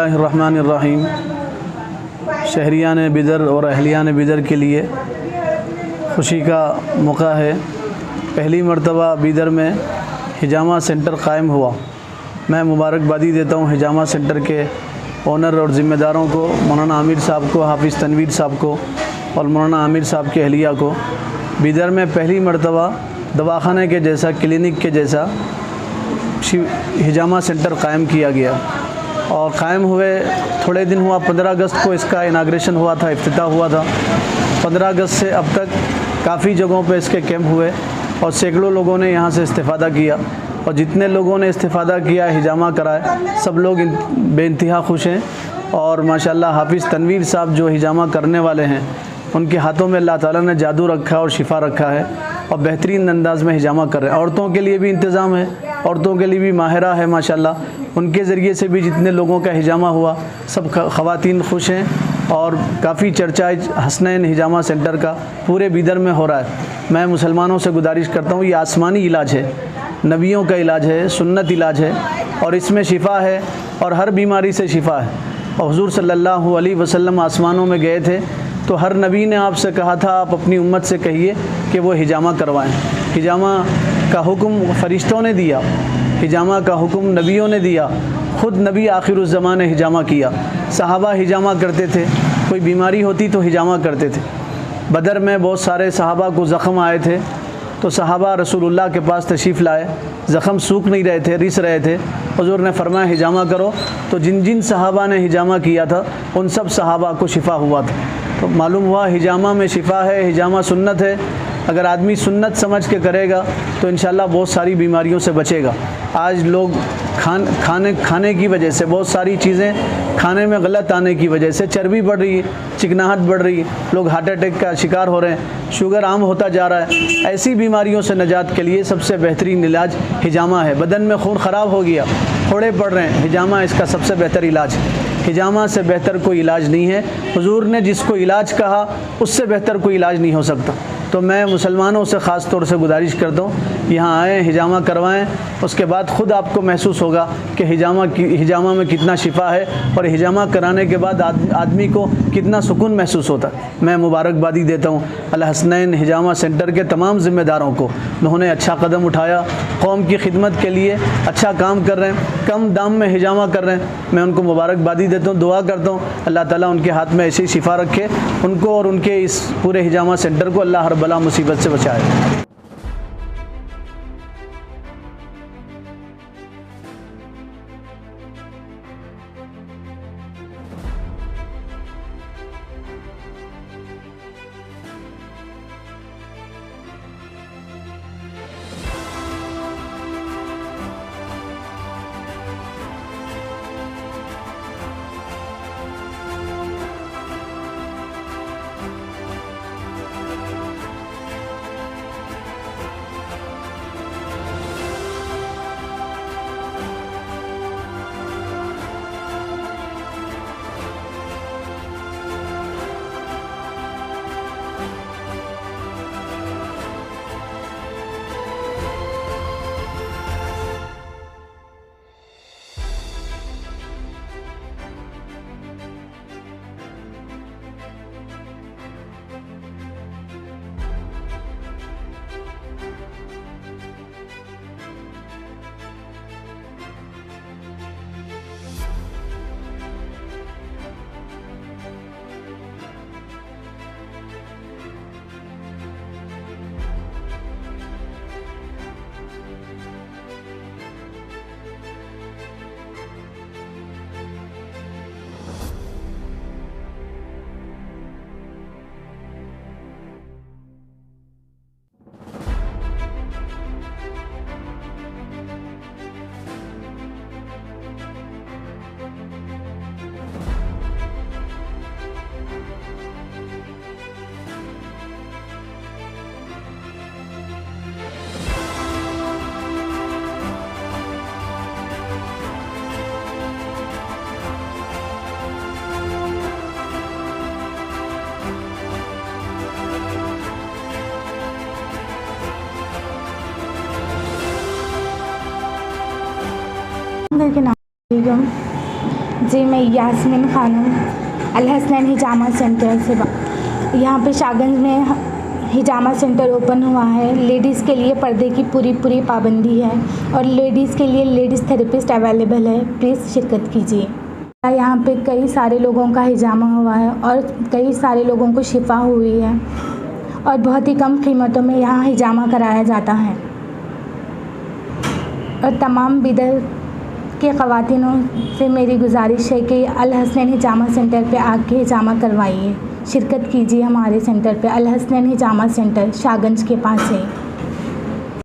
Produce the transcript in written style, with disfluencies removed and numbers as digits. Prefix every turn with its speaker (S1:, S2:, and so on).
S1: बिस्मिल्लाहिर्रहमानिर्रहीम। शहरियान बिदर और अहलियान बिदर के लिए खुशी का मौका है। पहली मरतबा बिदर में हिजामा सेंटर क़ायम हुआ। मैं मुबारकबादी देता हूँ हिजामा सेंटर के ओनर और ज़िम्मेदारों को, मौलाना आमिर साहब को, हाफिज़ तनवीर साहब को और मौलाना आमिर साहब के अहलिया को। बिदर में पहली मरतबा दवाखाने के जैसा, क्लिनिक के जैसा हिजामा सेंटर क़ायम किया गया और क़ायम हुए थोड़े दिन हुआ। 15 अगस्त को इसका इनाग्रेशन हुआ था, इफ्तिताह हुआ था। 15 अगस्त से अब तक काफ़ी जगहों पे इसके कैंप हुए और सैकड़ों लोगों ने यहाँ से इस्तिफ़ादा किया और जितने लोगों ने इस्तिफ़ादा किया, हिजामा कराए, सब लोग बेइंतहा खुश हैं। और माशाअल्लाह हाफिज़ तनवीर साहब जो हिजामा करने वाले हैं, उनके हाथों में अल्लाह ताला ने जादू रखा और शिफा रखा है और बेहतरीन अंदाज़ में हिजामा कर रहे हैं। औरतों के लिए भी इंतज़ाम है, औरतों के लिए भी माहिरा है माशाअल्लाह। उनके ज़रिए से भी जितने लोगों का हिजामा हुआ, सब ख़वातीन खुश हैं और काफ़ी चर्चा हसनैन हिजामा सेंटर का पूरे बिदर में हो रहा है। मैं मुसलमानों से गुजारिश करता हूँ, ये आसमानी इलाज है, नबियों का इलाज है, सुन्नत इलाज है और इसमें शिफ़ा है और हर बीमारी से शिफ़ा है। और हुज़ूर सल्लल्लाहु अलैहि वसल्लम आसमानों में गए थे तो हर नबी ने आपसे कहा था, आप अपनी उम्मत से कहिए कि वो हिजामा करवाएं। हिजामा का हुक्म फ़रिश्तों ने दिया, हिजामा का हुक्म नबियों ने दिया। ख़ुद नबी आखिरुज़ ज़माने हिजामा किया, सहाबा हिजामा करते थे, कोई बीमारी होती तो हिजामा करते थे। बदर में बहुत सारे सहाबा को ज़ख़म आए थे तो सहाबा रसूलुल्लाह के पास तशरीफ़ लाए, ज़ख़म सूख नहीं रहे थे, रिस रहे थे। हुज़ूर ने फरमाया हिजामा करो, तो जिन जिन सहाबा ने हिजामा किया था उन सब सहाबा को शिफ़ा हुआ था। तो मालूम हुआ हिजामा में शिफ़ा है, हिजामा सुन्नत है। अगर आदमी सुन्नत समझ के करेगा तो इंशाअल्लाह बहुत सारी बीमारियों से बचेगा। आज लोग खाने की वजह से, बहुत सारी चीज़ें खाने में गलत आने की वजह से चर्बी बढ़ रही है, चिकनाहट बढ़ रही है, लोग हार्ट अटैक का शिकार हो रहे हैं, शुगर आम होता जा रहा है। ऐसी बीमारियों से निजात के लिए सबसे बेहतरीन इलाज हिजामा है। बदन में खून ख़राब हो गया, फोड़े पड़ रहे हैं, हिजामा इसका सबसे बेहतर इलाज है। हिजामा से बेहतर कोई इलाज नहीं है। हुज़ूर ने जिसको इलाज कहा उससे बेहतर कोई इलाज नहीं हो सकता। तो मैं मुसलमानों से ख़ास तौर से गुजारिश करता हूँ, यहाँ आएँ, हिजामा करवाएं, उसके बाद ख़ुद आपको महसूस होगा कि हिजामा में कितना शिफा है और हिजामा कराने के बाद आदमी को कितना सुकून महसूस होता है। मैं मुबारकबादी देता हूँ अल हसनैन हिजामा सेंटर के तमाम ज़िम्मेदारों को। उन्होंने अच्छा कदम उठाया, कौम की खिदमत के लिए अच्छा काम कर रहे हैं, कम दाम में हिजामा कर रहे हैं। मैं उनको मुबारकबादी देता हूँ, दुआ करता हूँ अल्लाह ताला उनके हाथ में ऐसी शिफा रखे, उनको और उनके इस पूरे हिजामा सेंटर को अल्लाह हर बला मुसीबत से बचाए।
S2: बेगम जी, मैं यास्मीन खानम अल हसनैन हिजामा सेंटर से यहाँ पे शाहगंज में हिजामा सेंटर ओपन हुआ है। लेडीज़ के लिए पर्दे की पूरी पाबंदी है और लेडीज़ के लिए लेडीज़ थेरेपिस्ट अवेलेबल है। प्लीज़ शिरकत कीजिए। यहाँ पे कई सारे लोगों का हिजामा हुआ है और कई सारे लोगों को शिफा हुई है और बहुत ही कम कीमतों में यहाँ हिजामा कराया जाता है और तमाम बिदर के ख़वातीनों से मेरी गुजारिश है कि अल हसनैन हिजामा सेंटर पे आके हिजामा करवाइए। शिरकत कीजिए हमारे सेंटर पे, अल हसनैन हिजामा सेंटर शाहगंज के पास है।